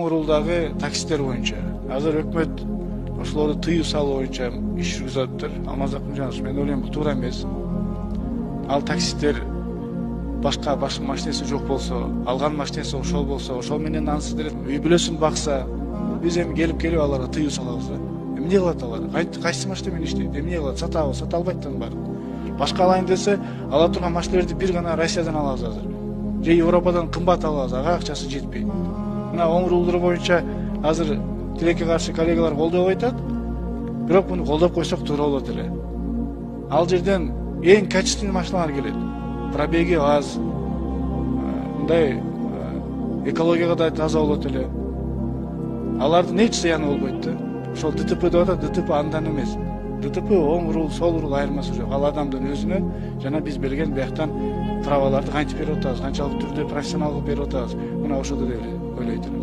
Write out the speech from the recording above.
Уруldагы такситтер боюнча азыр өкмөт ошолорду тыюу салуу боюнча иш жүргүзүп атыптыр. Алмаз Акмыжанович, мен ойлойм бул туура эмес. Ал такситтер башка машинеси жок болсо, алган машинеси ошол болсо, ошол менен ансыз деле үй бүлөсүн бакса, биз эми келип аларга тыюу салабыз да. Эмне кылат алар? Кайсы машина менен иштейт? Эмне кылат? Сатабы, сата албайт да баары. Башка алайын десе, ала турган машиналарды бир гана Россиядан алабыз азыр. Же Европадан кымбат алабыз, ага акчасы жетпей. Мына оң рулдары боюнча азыр тилекке каршы коллегалар колдоп айтат, бирок буну колдоп койсок туура болот эле. Ал жерден эң качественный машиналар келет. Пробеги аз, мындай экологияга да таза болот эле. Алардын эч зыяны болбойт да. Ошол ДТП деп атат, ДТП андан эмес. ДТП оң рул, сол рул айырмасы жок. Ал адамдын өзүнө жана биз берген бияктан праваларды кантип берип атабыз, канчалык түрдө профессионалдык берип атабыз. Мына ошол деп ойлойт элем.